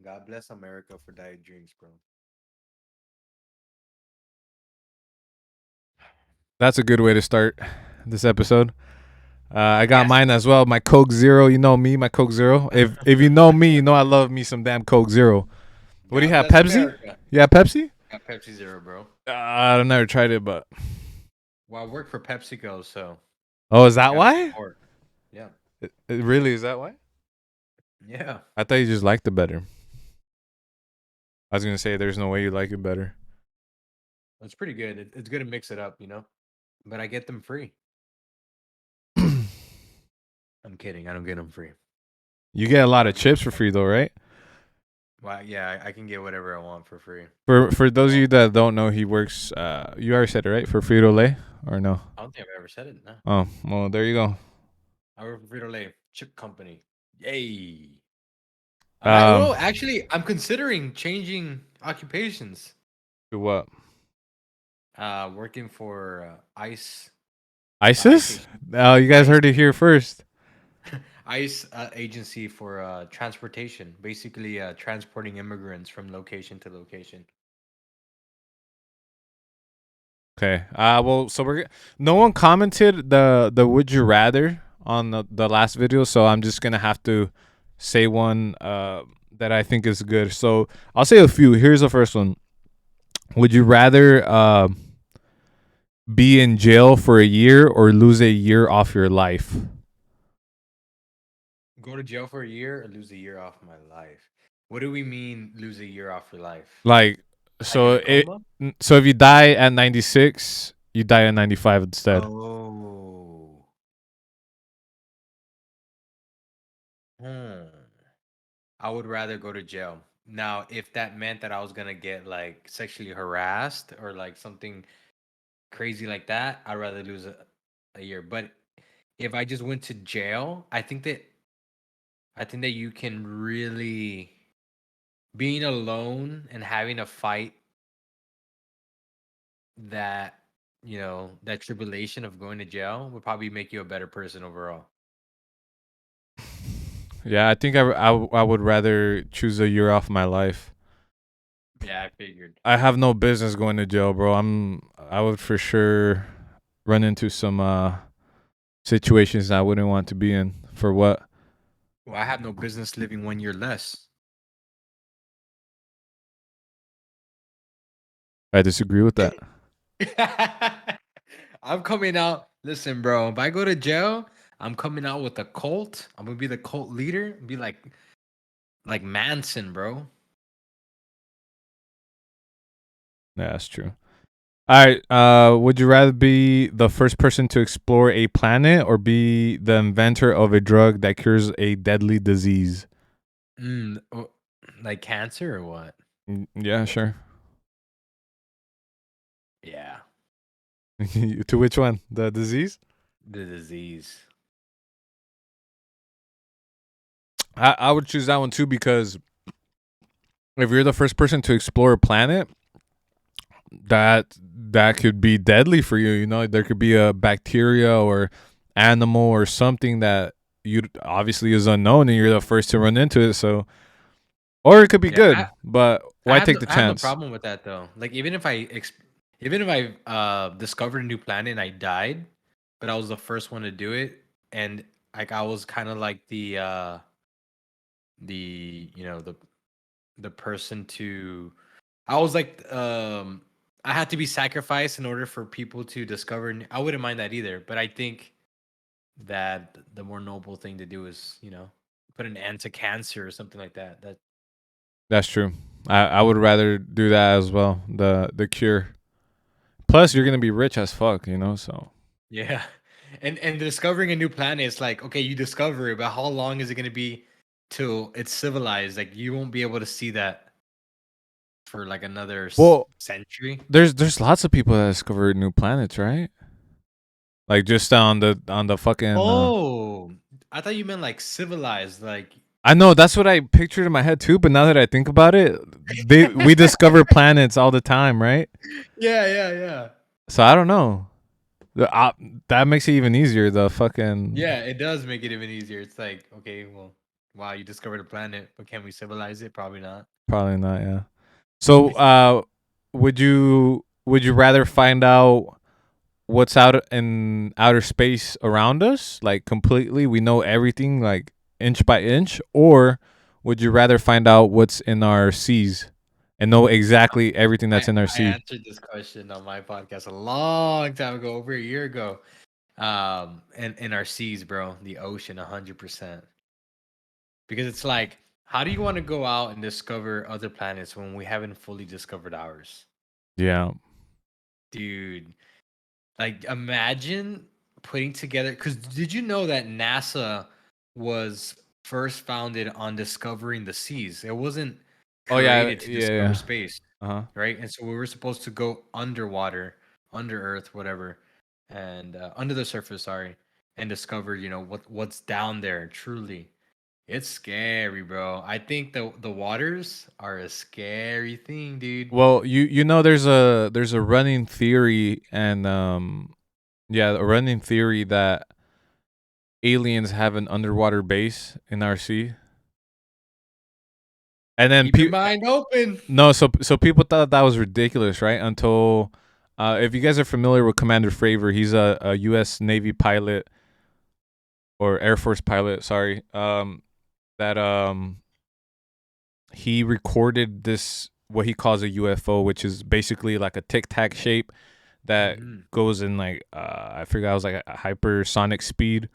God bless America for diet drinks, bro. That's a good way to start this episode. I got Yes. mine as well. My Coke Zero. You know me, my Coke Zero. If you know me, you know I love me some damn Coke Zero. What do you God have? bless Pepsi? America. Yeah, Pepsi. Got Pepsi Zero, bro. I've never tried it, but Well, I work for PepsiCo, so oh, is that gotta why? support. Yeah. It really is that why? Yeah. I thought you just liked it better. I was gonna say there's no way you like it better. It's pretty good. It's good to mix it up, you know? But I get them free. I'm kidding. I don't get them free. You get a lot of chips for free though, right? Well, yeah, I can get whatever I want for free. For those of Well, you that don't know, he works. You already said it right for Frito Lay or no? I don't think I've ever said it. No. Oh, well, there you go. I work for Frito Lay Chip Company. Yay. Um, Well, actually, I'm considering changing occupations. to what? Working for ICE, the ICE ISIS? agent, You guys ICE, heard it here first. ICE agency for transportation, basically transporting immigrants from location to location. Okay. Well, so no one commented the would you rather on the last video, so I'm just gonna have to say one that I think is good. So I'll say a few. Here's the first one. Would you rather be in jail for a year or lose a year off your life? Go to jail for a year or lose a year off my life. What do we mean lose a year off your life? Like, Like in so a coma? so if you die at 96, you die at 95 instead. Oh. Hmm. I would rather go to jail. Now, if that meant that I was gonna get like sexually harassed or like something crazy like that, I'd rather lose a year. But if I just went to jail, I think that you can really being alone and having to fight that that tribulation of going to jail would probably make you a better person overall. Yeah, I think I would rather choose a year off my life. Yeah, I figured. I have no business going to jail, bro. I would for sure run into some situations I wouldn't want to be in. For what? Well, I have no business living 1 year less. I disagree with that. I'm coming out. Listen, bro. If I go to jail, I'm coming out with a cult. I'm gonna be the cult leader. Be like Manson, bro. Yeah, that's true. All right. Would you rather be the first person to explore a planet or be the inventor of a drug that cures a deadly disease? Like cancer or what? Yeah, sure. Yeah, To which one? The disease? the disease. I would choose that one too because if you're the first person to explore a planet, that could be deadly for you. You know, there could be a bacteria or animal or something that you obviously is unknown, and you're the first to run into it. So, or it could be Yeah, good, but I why have take no the I have no chance? problem with that though. Like even if I discovered a new planet and I died, but I was the first one to do it, and like I was kind of like the the person to I was like I had to be sacrificed in order for people to discover. I wouldn't mind that either, but I think that the more noble thing to do is put an end to cancer or something like that. That That's true. I would rather do that as well. The cure. Plus, you're gonna be rich as fuck. You know, so Yeah. And discovering a new planet is like, okay, you discover it, but how long is it going to be till it's civilized? Like you won't be able to see that for like another well, century. there's lots of people that discover new planets, right? Like just on the fucking. Oh, I thought you meant like civilized, like I know that's what I pictured in my head too, but now that I think about it, we discover planets all the time, right? Yeah, yeah, yeah. So I don't know. That makes it even easier. The fucking Yeah, it does make it even easier. It's like, okay, well. Wow, you discovered a planet, but can we civilize it? Probably not. Probably not. Yeah. So, would you rather find out what's out in outer space around us, like completely? We know everything, like inch by inch, or would you rather find out what's in our seas and know exactly everything I that's in our I sea? answered this question on my podcast a long time ago, over a year ago. In our seas, bro, the ocean, 100%. Because it's like, how do you want to go out and discover other planets when we haven't fully discovered ours, Yeah. dude? Like, imagine putting together. Because did you know that NASA was first founded on discovering the seas? It wasn't Oh yeah. created to Yeah. discover Yeah. space, Uh huh. right? And so we were supposed to go underwater, under Earth, whatever, and under the surface, sorry, and discover, what's down there. Truly, it's scary, bro. I think the waters are a scary thing, dude. Well, you know, there's a running theory, and yeah, a running theory that aliens have an underwater base in our sea. And then Keep your mind open. no, so people thought that was ridiculous, right? Until if you guys are familiar with Commander Fravor, he's a U.S. Navy pilot or Air Force pilot. Sorry, that he recorded this, what he calls a UFO, which is basically like a tic tac shape that Hmm. goes in like I forgot, it was like a hypersonic speed,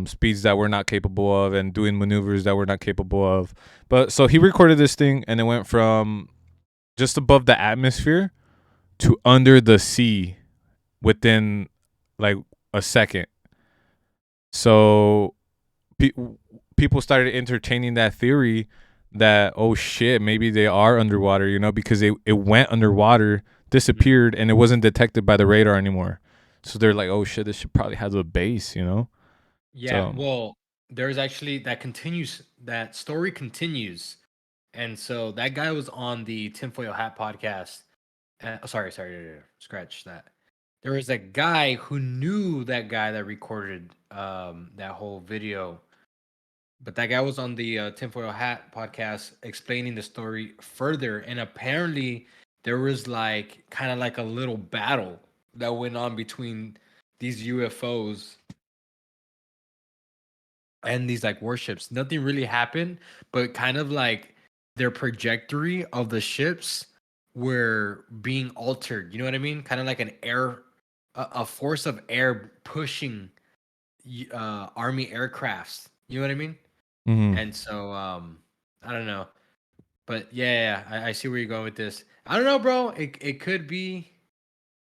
speeds that we're not capable of, and doing maneuvers that we're not capable of. But so he recorded this thing, and it went from just above the atmosphere to under the sea within like a second. So pe- people started entertaining that theory that, oh shit, maybe they are underwater, because it went underwater, disappeared, and it wasn't detected by the radar anymore. So they're like, oh shit, this should probably have a base. Yeah, So well, there's actually that continues. That story continues, and so that guy was on the Tinfoil Hat podcast. Sorry, scratch that. There was a guy who knew that guy that recorded that whole video, but that guy was on the Tinfoil Hat podcast explaining the story further, and apparently there was like kind of like a little battle that went on between these UFOs and these like warships. Nothing really happened, but kind of like their trajectory of the ships were being altered. You know what I mean? Kind of like a force of air pushing army aircrafts. You know what I mean? mhm. And so I don't know, but I see where you're going with this. I don't know, bro. It could be.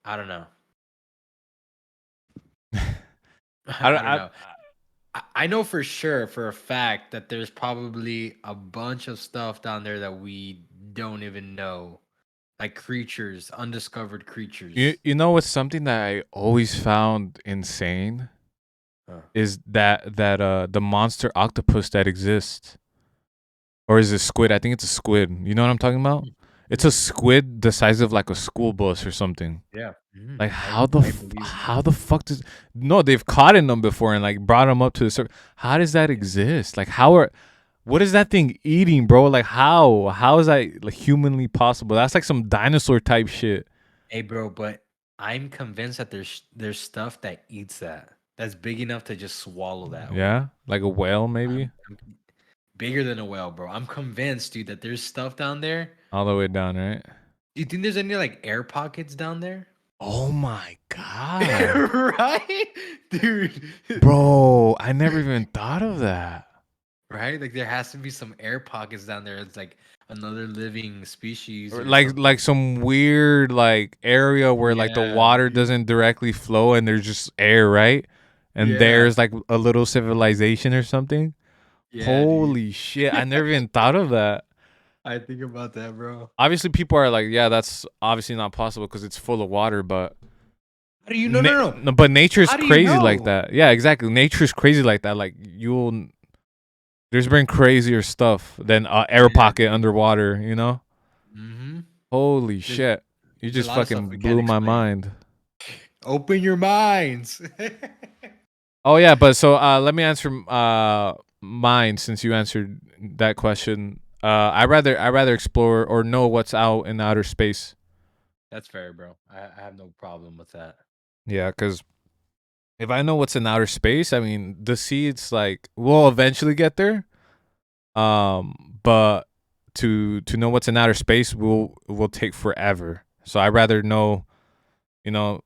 I don't know. I, I don't I, know. I know for sure, for a fact, that there's probably a bunch of stuff down there that we don't even know, like creatures, undiscovered you creatures. you know what's something that I always found insane Huh. is that the monster octopus that exists. Or is it squid? I think it's a squid. You know what I'm talking about? It's a Mm. squid the size of like a school bus or something. Yeah. Mhm. Like I believe it. how the fuck does no? They've caught in them before and like brought them up to the surface. How does that Yeah. exist? Like what is that thing eating, bro? Like how is that like humanly possible? That's like some dinosaur type shit. Hey, bro, but I'm convinced that there's stuff that eats that. That's big enough to just swallow that whole. Yeah, like a whale maybe, I'm bigger than a whale, bro. I'm convinced, dude, that there's stuff down there. all the way down, right? Do you think there's any like air pockets down there? Oh my god, Right? Dude. bro! I never even thought of that. Right? Like there has to be some air pockets down there. It's like another living species Or or like something. some weird like area where like the Yeah, water dude. doesn't directly flow and there's just air, right? And Yeah. there's like a little civilization or something. Yeah, dude. Holy shit, I never even thought of that. I think about that, bro. Obviously people are like, yeah, that's obviously not possible because it's full of water, but How do you know? No, no, no. no, but nature's How do you crazy like know? that. Yeah, exactly. Nature's crazy like that. Like there's been crazier stuff than air Yeah, pocket dude. underwater. Mm-hmm. Holy There's shit. You there's a just lot of stuff fucking we can't blew my explain. mind. Open your minds. Oh yeah, but so let me answer. mine, since you answered that question, I rather explore or know what's out in outer space. That's fair, bro. I have no problem with that. Yeah, because if I know what's in outer space, I mean, the sea, it's like we'll eventually get there. But to know what's in outer space will take forever. So I rather know, you know,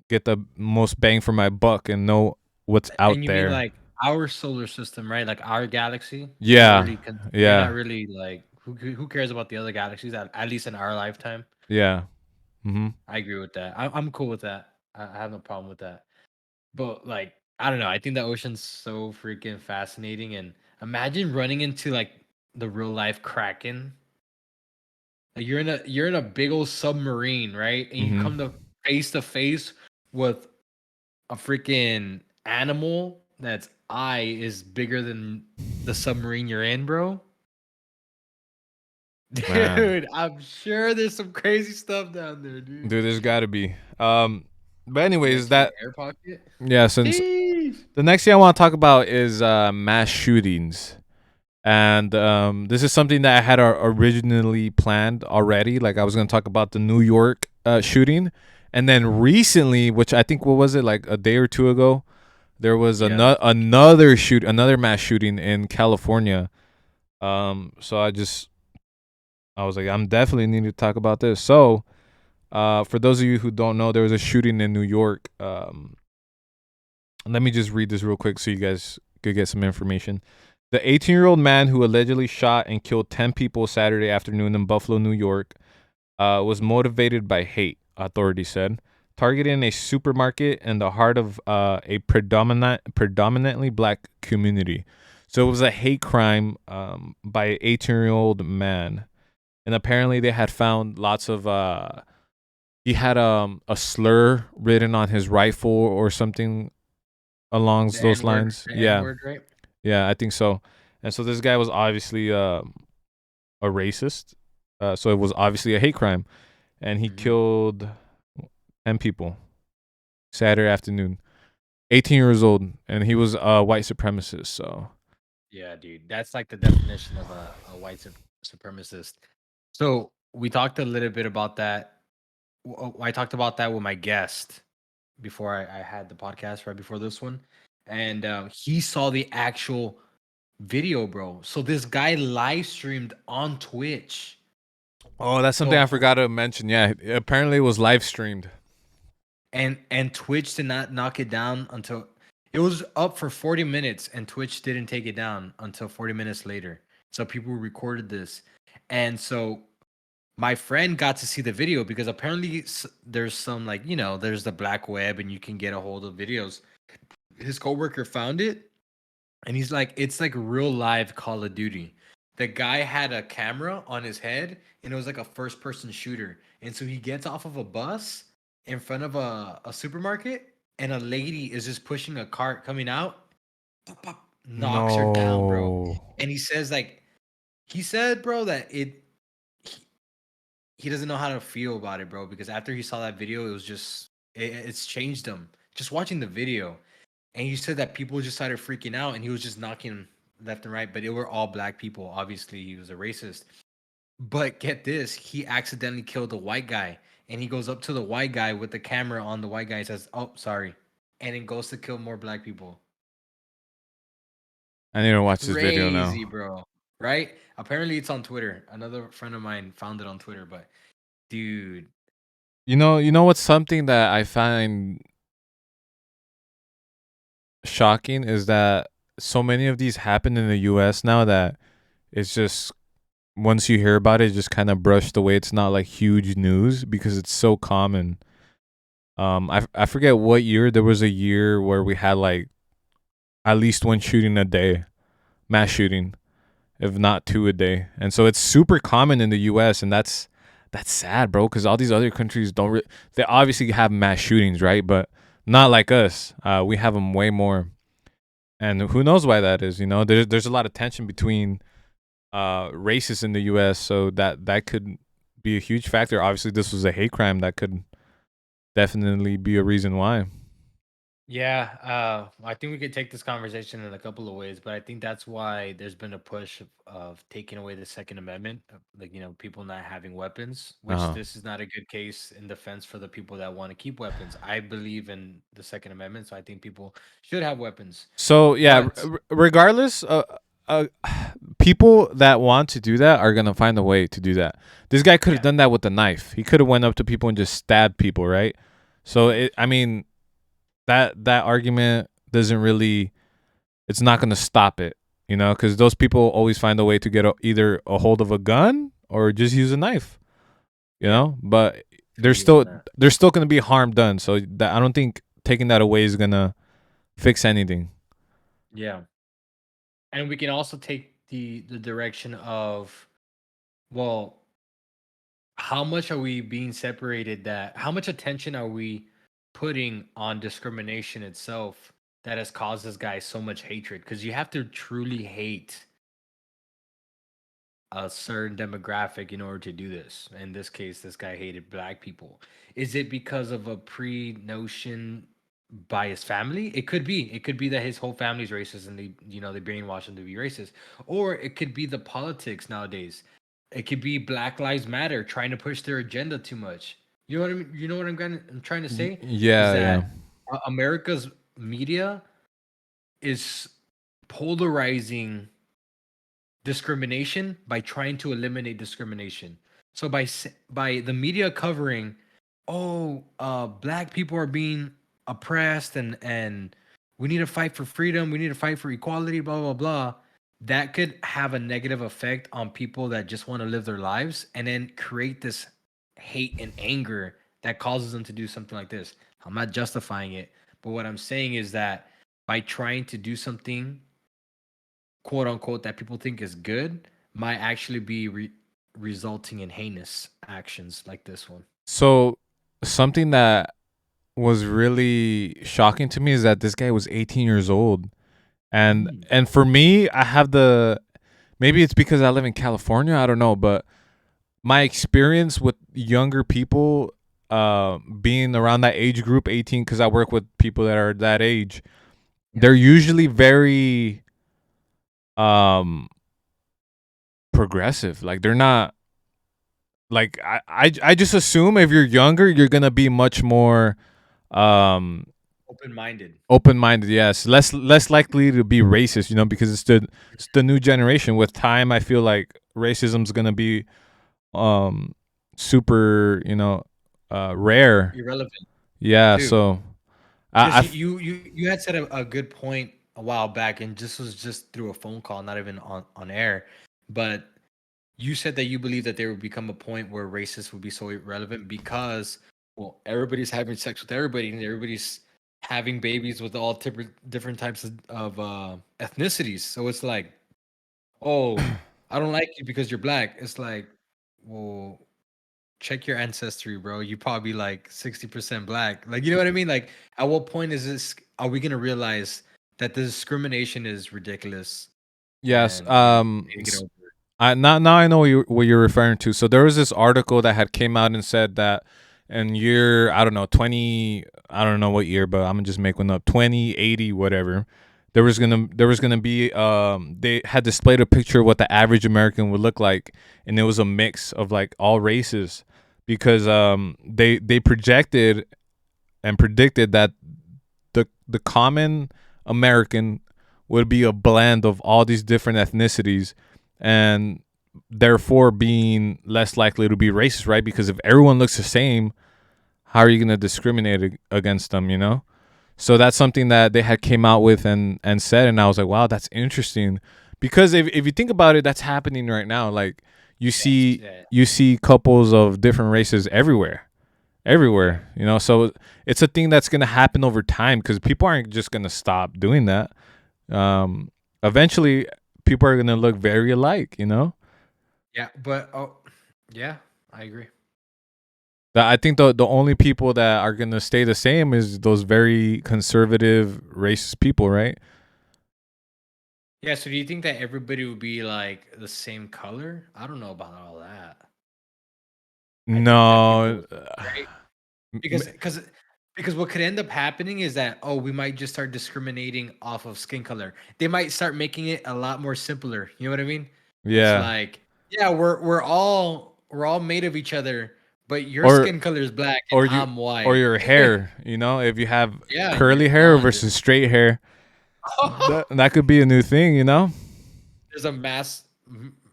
get the most bang for my buck and know what's And out you mean there. like our solar system, right? Like our galaxy. You're not Yeah, really you're not yeah, really like who cares about the other galaxies at least in our lifetime. yeah. Mm-hmm. I agree with that. I'm cool with that. I have no problem with that. But like I don't know. I think the ocean's so freaking fascinating. And imagine running into like the real life kraken. Like you're in a big old submarine, right? And you come Mm-hmm. to face with a freaking animal that's eye is bigger than the submarine you're in, bro. Man, Dude, I'm sure there's some crazy stuff down there, dude. dude, there's got to be. But Next anyways, to your that air pocket. yeah. Since Sheesh. the next thing I want to talk about is mass shootings. And this is something that I had originally planned already. Like I was going to talk about the New York shooting, and then recently, which I think what was it, like a day or two ago, there was Yeah. another mass shooting in California. So I was like, I'm definitely need to talk about this. So, for those of you who don't know, there was a shooting in New York. Let me just read this real quick so you guys could get some information. The 18-year-old man who allegedly shot and killed 10 people Saturday afternoon in Buffalo, New York, was motivated by hate, authorities said, targeting a supermarket in the heart of a predominantly black community. So it was a hate crime by an 18-year-old man. And apparently they had found lots of he had a slur written on his rifle or something along The those N word. lines. The N Yeah, word, right? yeah, I think so. And so this guy was obviously a racist. So it was obviously a hate crime, and he Hmm. killed 10 people Saturday afternoon. 18 years old, and he was a white supremacist. So Yeah, dude. That's like the definition of a white supremacist. So we talked a little bit about that. I talked about that with my guest before I had the podcast right before this one, and he saw the actual video, bro. So this guy live streamed on Twitch. oh, that's something So I forgot to mention. Yeah, apparently it was live streamed. and Twitch did not knock it down until it was up for 40 minutes, and Twitch didn't take it down until 40 minutes later. So people recorded this, and so my friend got to see the video because apparently there's some like there's the black web and you can get a hold of videos. His coworker found it, and he's like, it's like real live Call of Duty. The guy had a camera on his head, and it was like a first person shooter. And so he gets off of a bus in front of a supermarket, and a lady is just pushing a cart coming out, pop, pop, knocks her down, bro. No, And he says, like, he said, bro, that he, he doesn't know how to feel about it, bro, because after he saw that video, it was just, it's changed him. Just watching the video. And he said that people just started freaking out, and he was just knocking left and right, but it were all black people. Obviously, he was a racist. But get this, he accidentally killed the white guy, and he goes up to the white guy with the camera on the white guy and says, "Oh, sorry," and then goes to kill more black people. I need to watch this video Crazy, now. bro. Right? Apparently, it's on Twitter. Another friend of mine found it on Twitter, but dude, You know what's something that I find shocking is that so many of these happen in the U.S. now that it's just once you hear about it, just kind of brushed away. It's not like huge news because it's so common. I forget what year. There was a year where we had like at least one shooting a day, mass shooting, if not two a day, and so it's super common in the U.S. and that's sad, bro. Because all these other countries don't. They obviously have mass shootings, right? But not like us. We have them way more, and who knows why that is? There's a lot of tension between races in the U.S. So that could be a huge factor. Obviously, this was a hate crime that could definitely be a reason why. Yeah, I think we could take this conversation in a couple of ways, but I think that's why there's been a push of taking away the Second Amendment, like people not having weapons. Which Uh-huh. this is not a good case in defense for the people that want to keep weapons. I believe in the Second Amendment, so I think people should have weapons. So yeah, But regardless, uh, people that want to do that are gonna find a way to do that. This guy could have yeah, done that with a knife. He could have went up to people and just stabbed people, right? So yeah, I mean, that argument doesn't really. It's not gonna stop it, because those people always find a way to get either a hold of a gun or just use a knife, yeah, But feel there's you on still that. there's still gonna be harm done. So that I don't think taking that away is gonna fix anything. Yeah, and we can also take the direction of, well, how much are we being separated, that how much attention are we putting on discrimination itself that has caused this guy so much hatred? Because you have to truly hate a certain demographic in order to do this. In this case, this guy hated black people. Is it because of a pre-notion by his family? It could be. It could be that his whole family's racist and they brainwash him to be racist. Or it could be the politics nowadays. It could be Black Lives Matter trying to push their agenda too much. You know what I mean? You know what I'm trying to say? Is Yeah, yeah. that America's media is polarizing discrimination by trying to eliminate discrimination. So by the media covering, oh, black people are being oppressed, and we need to fight for freedom, we need to fight for equality, blah blah blah. That could have a negative effect on people that just want to live their lives, and then create this hate and anger that causes them to do something like this. I'm not justifying it, but what I'm saying is that by trying to do something quote unquote that people think is good might actually be resulting in heinous actions like this one. So something that was really shocking to me is that this guy was 18 years old. And Mm. and for me, I have the maybe it's because I live in California, I don't know, but my experience with younger people being around that age group 18, cuz I work with people that are that age, Yeah. they're usually very um progressive. Like they're not like I just assume if you're younger, you're going to be much more um Open minded. open minded. Yes, less likely to be racist, because it's the new generation. With time, I feel like racism's gonna be um super, rare. Irrelevant Yeah, too. so I, I Because f- you had said a good point a while back, and this was just through a phone call, not even on air. But you said that you believe that there would become a point where racists would be so irrelevant because, well, everybody's having sex with everybody and everybody's having babies with all different types of ethnicities. So it's like, oh, I don't like you because you're black. It's like, well, check your ancestry, bro. You probably like 60% black. Like, you know what I mean? Like, at what point is this? Are we gonna realize that the discrimination is ridiculous yes, and we just need to get over it? now I know what you're referring to. So there was this article that had came out and said that in year, I don't know, 20, I don't know what year, but I'm gonna just make one up, 2080 whatever. There was gonna be they had displayed a picture of what the average American would look like, and it was a mix of like all races, because they projected and predicted that the common American would be a blend of all these different ethnicities, and therefore being less likely to be racist, right? Because if everyone looks the same, how are you going to discriminate against them, So that's something that they had came out with and said, and I was like, wow, that's interesting. Because if you think about it, that's happening right now. Like you Yes, see yeah, you see couples of different races everywhere, yeah. so it's a thing that's going to happen over time, because people aren't just going to stop doing that. um Eventually people are going to look very alike. Yeah, but oh, yeah, I agree. That I think the only people that are going to stay the same is those very conservative racist people, right? Yeah, so do you think that everybody would be like the same color? I don't know about all that. I think that people No. would, right? m- Because Because what could end up happening is that, oh, we might just start discriminating off of skin color. They might start making it a lot more simpler. You know what I mean? It's Yeah. like, yeah, we're all made of each other, but your Or skin color is black and or you I'm or white. your hair, you know, if you have Yeah, and you're curly hair blonde. versus straight hair, that could be a new thing, you know? There's a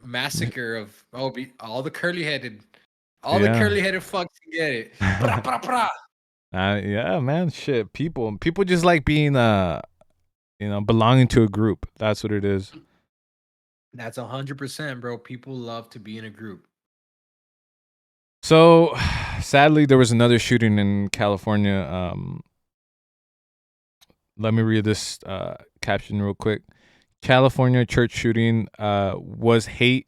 massacre of all the Yeah. curly headed fucks can get it. Pra, pra, pra. Yeah, man. Shit. People just like being belonging to a group. That's what it is. That's 100%, bro. People love to be in a group. So sadly there was another shooting in California. Let me read this caption real quick. California church shooting was hate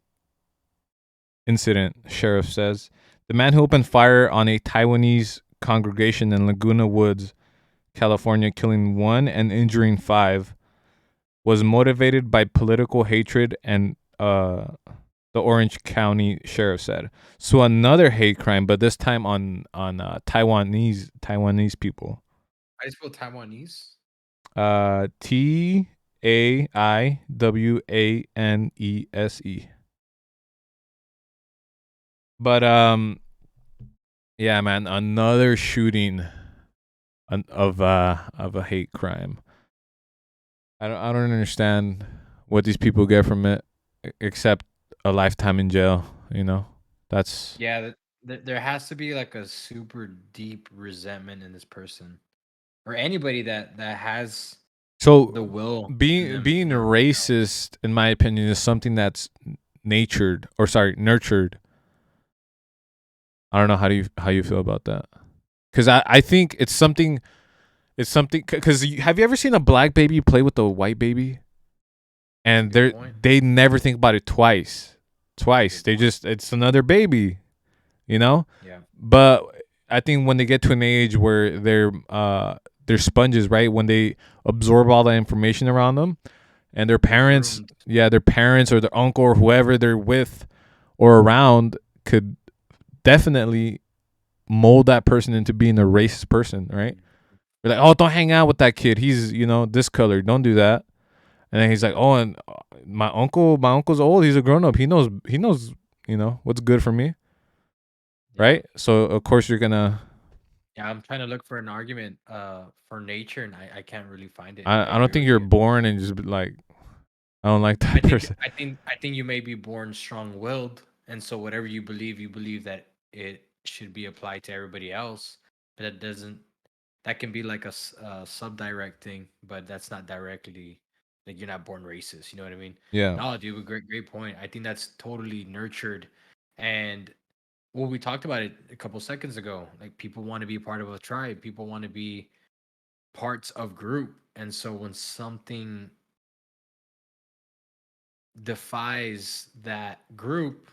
incident, sheriff says. The man who opened fire on a Taiwanese congregation in Laguna Woods, California, killing 1 and injuring 5, was motivated by political hatred, and the Orange County sheriff said. So another hate crime, but this time on Taiwanese people. I spell Taiwanese. Taiwanese. But yeah, man, another shooting of a hate crime. I don't understand what these people get from it, except a lifetime in jail. You know, that's Yeah, there has to be like a super deep resentment in this person or anybody that has the so will in them. being racist, in my opinion, is something that's nurtured. I don't know how you feel about that, because I think it's something because have you ever seen a black baby play with a white baby? That's a And good point. they never think about it That's a twice good they point. just, it's another baby, you know. Yeah, But I think when they get to an age where they're sponges, right, when they absorb all the information around them, and their they're parents, groomed. yeah, their parents or their uncle or whoever they're with or around could definitely mold that person into being a racist person, right? They're like, oh, don't hang out with that kid, he's this color, don't do that. And then he's like, "Oh, and my uncle's old. He's a grown up. He knows, what's good for me, Yeah, right?" So of course you're gonna. yeah. I'm trying to look for an argument for nature, and I can't really find it. I I don't agree think with you're you. born and just be like, I don't like I that think person. I think I think you may be born strong-willed, and so whatever you believe that it should be applied to everybody else. But that doesn't. That can be like a subdirect thing, but that's not directly like you're not born racist. You know what I mean? Yeah, No, dude, a great point. I think that's totally nurtured, and well, we talked about it a couple seconds ago. Like people want to be part of a tribe, people want to be parts of group, and so when something defies that group,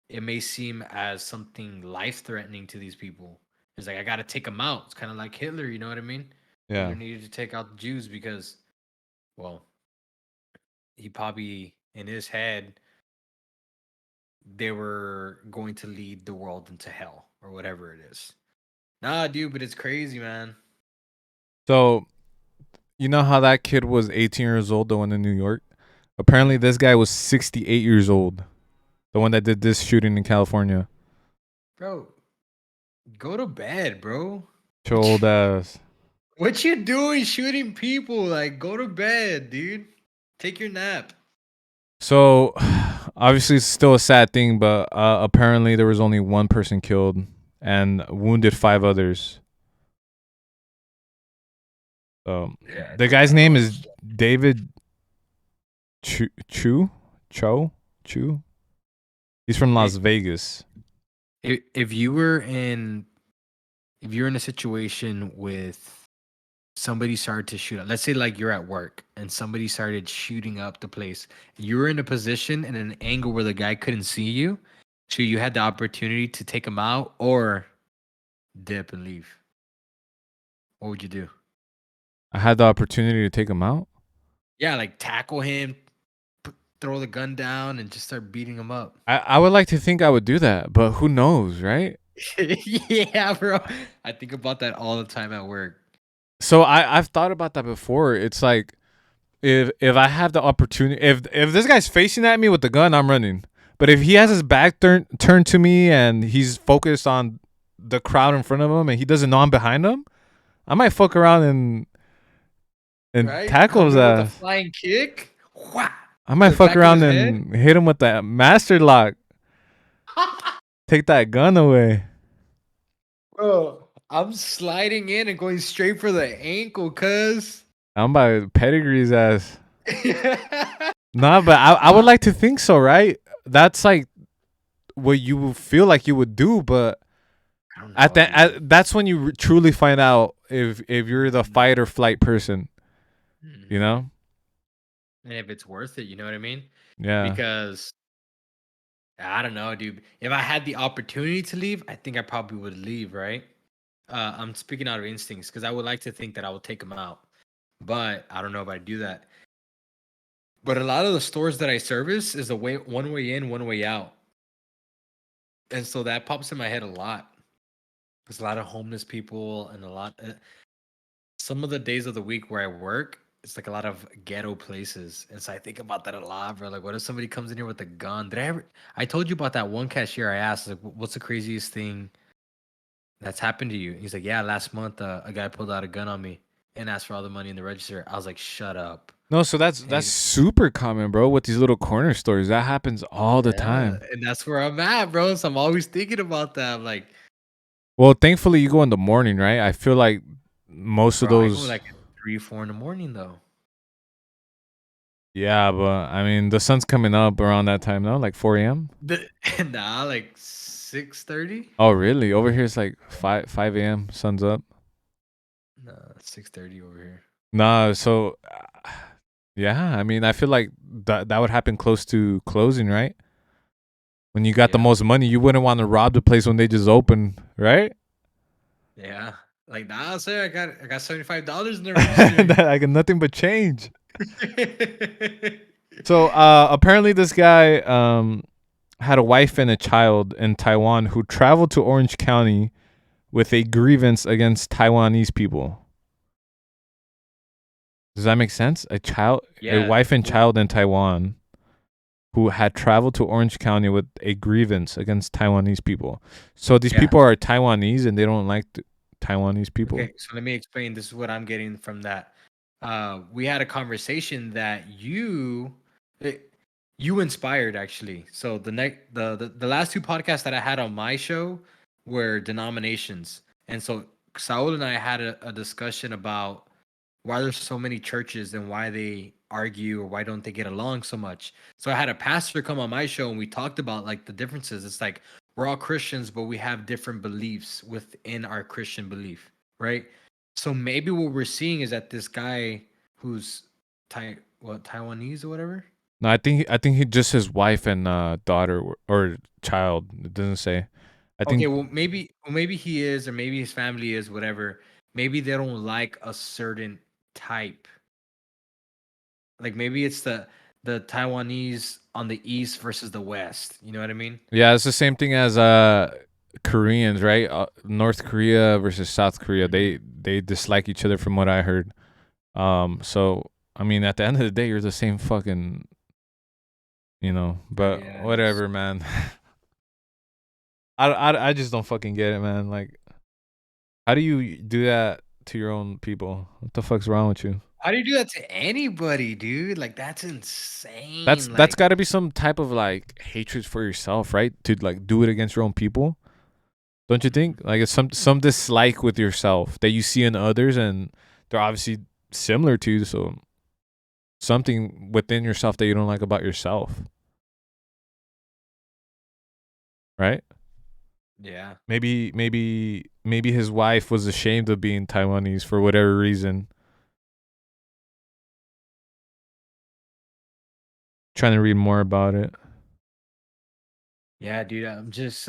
it may seem as something life threatening to these people. It's like I got to take them out. It's kind of like Hitler. You know what I mean? yeah. Hitler needed to take out the Jews because, well, he probably in his head they were going to lead the world into hell or whatever it is. Nah, dude, but it's crazy, man. So you know how that kid was 18 years old, the one in New York. Apparently, Hmm. this guy was 68 years old, the one that did this shooting in California. Bro, go to bed, bro. Your old ass. What you doing shooting people? Like, go to bed, dude. Take your nap. So obviously, it's still a sad thing, but apparently there was only one person killed and wounded 5 others. Yeah, The dude, guy's I don't name is understand. David Cho. He's from Las It, Vegas. if you were in if you're in a situation with somebody started to shoot up, let's say like you're at work and somebody started shooting up the place, you were in a position and an angle where the guy couldn't see you, so you had the opportunity to take him out or dip and leave. What would you do? I had the opportunity to take him out. Yeah, like tackle him, throw the gun down, and just start beating him up. I would like to think I would do that, but who knows, right? Yeah, bro. I think about that all the time at work. So I've thought about that before. It's like if I have the opportunity, if this guy's facing at me with the gun, I'm running. But if he has his back turned to me and he's focused on the crowd in front of him and he doesn't know I'm behind him, I might fuck around and Right? tackle Come his in with a ass. flying kick. Wha! I To might the fuck back of around his head. and hit him with that master lock. Take that gun away. Bro, I'm sliding in and going straight for the ankle, cuz. I'm by pedigree's ass. Nah, but I would like to think so, right? That's like what you would feel like you would do, but I don't know, dude. that's when you truly find out if you're the Mhm, fight or flight person, you mhm. know? And if it's worth it, you know what I mean? Yeah. Because I don't know, dude. If I had the opportunity to leave, I think I probably would leave, right? I'm speaking out of instincts because I would like to think that I would take them out, but I don't know if I do that. But a lot of the stores that I service is a way one way in, one way out, and so that pops in my head a lot. There's a lot of homeless people and a lot. Some of the days of the week where I work, it's like a lot of ghetto places, and so I think about that a lot, bro. Like, what if somebody comes in here with a gun? Did I ever? I told you about that one cashier. I asked, like, what's the craziest thing that's happened to you? He's like, yeah, last month a guy pulled out a gun on me and asked for all the money in the register. I was like, shut up. No, so And that's he's super common, bro, with these little corner stores. That happens all the yeah, time. and that's where I'm at, bro. So I'm always thinking about that. I'm like, Well, thankfully you go in the morning, right? I feel like most of bro, I go those like at 3, 4 in the morning though. yeah, but I mean the sun's coming up around that time, no? Like 4 a.m. The, nah, like 6:30. Oh, really? Over here it's like 5 a.m. Sun's up. Nah, 6:30 over here. Nah, so yeah, I mean, I feel like that would happen close to closing, right? When you got the Yeah, most money, you wouldn't want to rob the place when they just open, right? yeah. Like nah, sir, I got $75 in the register. That I got nothing but change. So apparently this guy had a wife and a child in Taiwan who traveled to Orange County with a grievance against Taiwanese people. Does that make sense? A Yeah. wife and Well, child in Taiwan who had traveled to Orange County with a grievance against Taiwanese people. So these yeah. people are Taiwanese and they don't like Taiwanese people. Okay, so let me explain. This is what I'm getting from that. We had a conversation that you inspired actually. So the next the last two podcasts that I had on my show were denominations, and so Saul and I had a discussion about why there's so many churches and why they argue or why don't they get along so much. So I had a pastor come on my show and we talked about like the differences. It's like we're all Christians, but we have different beliefs within our Christian belief, right? So maybe what we're seeing is that this guy who's Taiwanese or whatever. No, I think he just his wife and daughter or child. It doesn't say. I Okay, think well maybe he is or maybe his family is whatever. Maybe they don't like a certain type. Like maybe it's the Taiwanese on the east versus the west. You know what I mean? yeah, it's the same thing as Koreans, right? North Korea versus South Korea. Mhm. They dislike each other from what I heard. So I mean, at the end of the day, you're the same fucking, Right. But Yeah. whatever, man. I just don't fucking get it, man. Like, how do you do that to your own people? What the fuck's wrong with you? How do you do that to anybody, dude? Like that's insane. That's Like, got to be some type of like hatred for yourself, right? To like do it against your own people. Don't you mhm. think? Like it's some dislike with yourself that you see in others, and they're obviously similar to you. So something within yourself that you don't like about yourself, right? Yeah. Maybe his wife was ashamed of being Taiwanese for whatever reason. Trying to read more about it. Yeah, dude. I'm just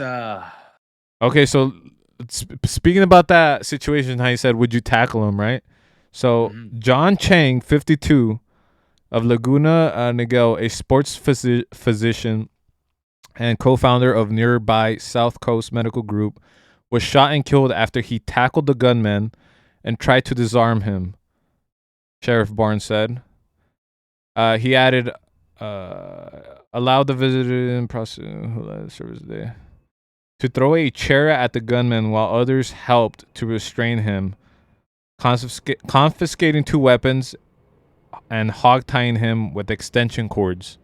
Okay, so speaking about that situation, how you said, would you tackle him, right? So mhm. John Chang, 52, of Laguna Niguel, a sports physician and co-founder of nearby South Coast Medical Group, was shot and killed after he tackled the gunman and tried to disarm him, Sheriff Barnes said. He added, allowed the visitor in service day to throw a chair at the gunman while others helped to restrain him, confiscating 2 weapons and hog-tying him with extension cords.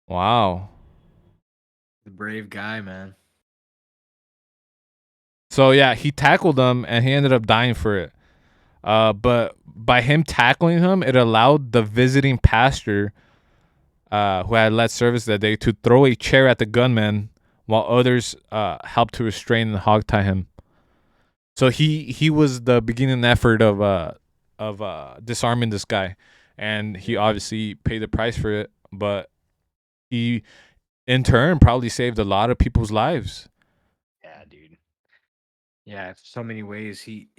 Wow. The brave guy, man. So yeah, he tackled him and he ended up dying for it. But by him tackling him, it allowed the visiting pastor, who had led service that day, to throw a chair at the gunman while others helped to restrain and hogtie him. So he was the beginning effort of disarming this guy, and he obviously paid the price for it. But he, in turn, probably saved a lot of people's lives. Yeah, dude. Yeah, so many ways. He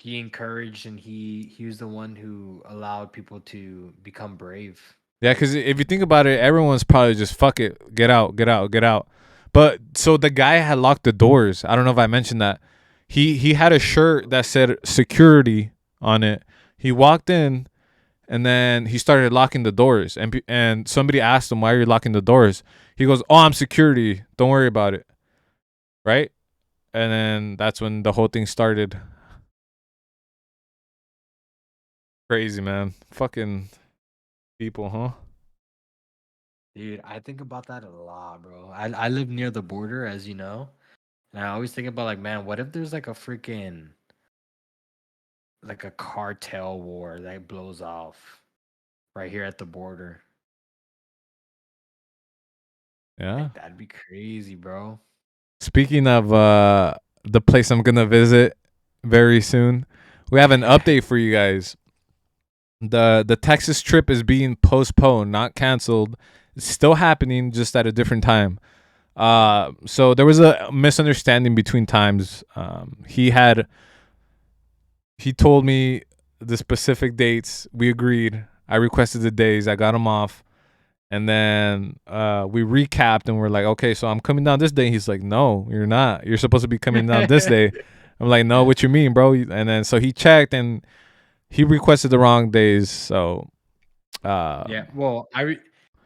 encouraged and he was the one who allowed people to become brave. Yeah, because if you think about it, everyone's probably just fuck it, get out, get out, get out. But so the guy had locked the doors. I don't know if I mentioned that. He had a shirt that said security on it. He walked in, and then he started locking the doors. And somebody asked him, "Why are you locking the doors?" He goes, "Oh, I'm security. Don't worry about it." Right? And then that's when the whole thing started. Crazy, man. Fucking people, huh? Dude, I think about that a lot, bro. I live near the border, as you know, and I always think about like, man, what if there's like a freaking like a cartel war that blows off right here at the border? Yeah. Like that'd be crazy, bro. Speaking of the place I'm gonna visit very soon, we have an update for you guys. The Texas trip is being postponed, not canceled. It's still happening, just at a different time. So there was a misunderstanding between times. He told me the specific dates. We agreed. I requested the days. I got him off. And then we recapped and we're like, okay, so I'm coming down this day. He's like, no, you're not. You're supposed to be coming down this day. I'm like, no, what you mean, bro? And then so he checked and he requested the wrong days. So Yeah, well,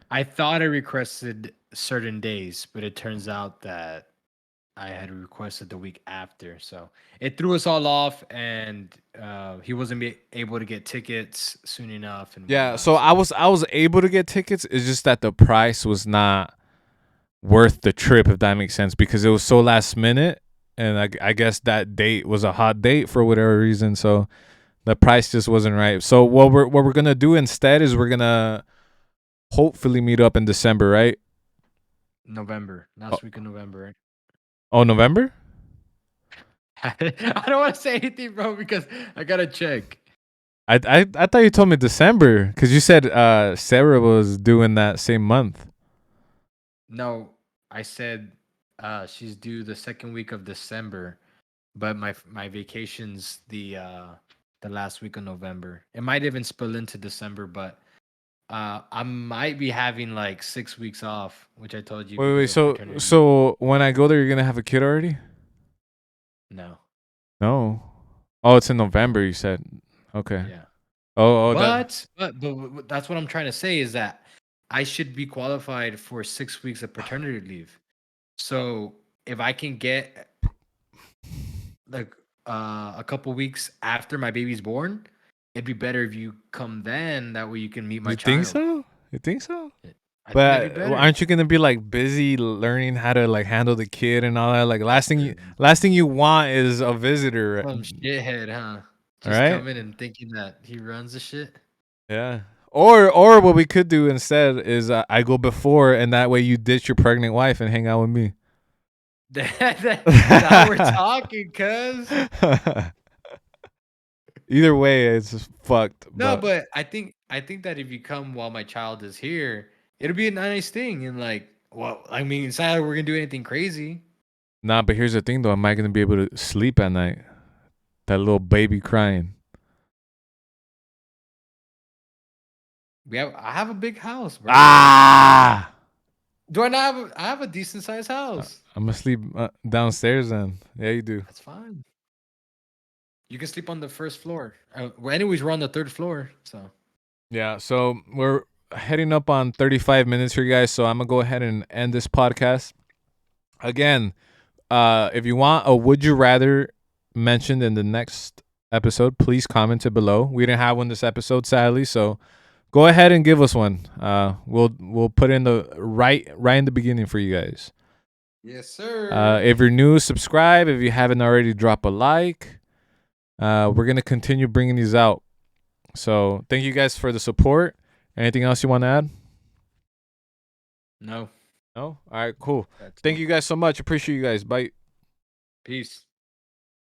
I thought I requested certain days, but it turns out that I had requested the week after, so it threw us all off, and he wasn't able to get tickets soon enough and yeah, whatnot. so So I was able to get tickets. It's just that the price was not worth the trip, if that makes sense, because it was so last minute, and I guess that date was a hot date for whatever reason. So the price just wasn't right. So what we're gonna do instead is we're gonna hopefully meet up in December, right? November, Oh, last week of November. oh, November? I don't want to say anything, bro, because I gotta check. I thought you told me December because you said Sarah was doing that same month. No, I said she's due the second week of December, but my vacation's the last week of November. It might even spill into December, but I might be having like 6 weeks off, which I told you Wait. because of So paternity leave. so when I go there, you're gonna have a kid already? No, No. Oh, it's in November. You said. Okay. yeah, That. but that's what I'm trying to say is that I should be qualified for 6 weeks of paternity leave. So if I can get like a couple weeks after my baby's born, it'd be better if you come then. That way you can meet my You think child. so? You think so? I think that'd be But better. aren't you gonna be like busy learning how to like handle the kid and all that? Like Mm, last thing you want is a visitor, Some shithead, huh? Just right? coming and thinking that he runs the shit. Yeah. Or what we could do instead is I go before, and that way you ditch your pregnant wife and hang out with me. Now we're talking, cuz. Either way, it's just fucked. No, But but I think that if you come while my child is here, it'll be a nice thing. And like, well, I mean, it's not like we're gonna do anything crazy. nah. But here's the thing, though. Am I gonna be able to sleep at night? That little baby crying. I have a big house, bro. Ah, Do I not have I have a decent sized house. I'm gonna sleep downstairs then. Yeah, you do. That's fine. You can sleep on the first floor. Well, anyways, we're on the third floor, so Yeah, so we're heading up on 35 minutes here, guys. So I'm gonna go ahead and end this podcast. Again, if you want a would you rather mentioned in the next episode, please comment it below. We didn't have one this episode, sadly, so go ahead and give us one. We'll put in the right in the beginning for you guys. yes, sir. If you're new, subscribe. If you haven't already, drop a like. We're gonna continue bringing these out. So thank you guys for the support. Anything else you want to add? No, No. All right. Cool. that's Thank you guys so much. Appreciate you guys. Bye. peace.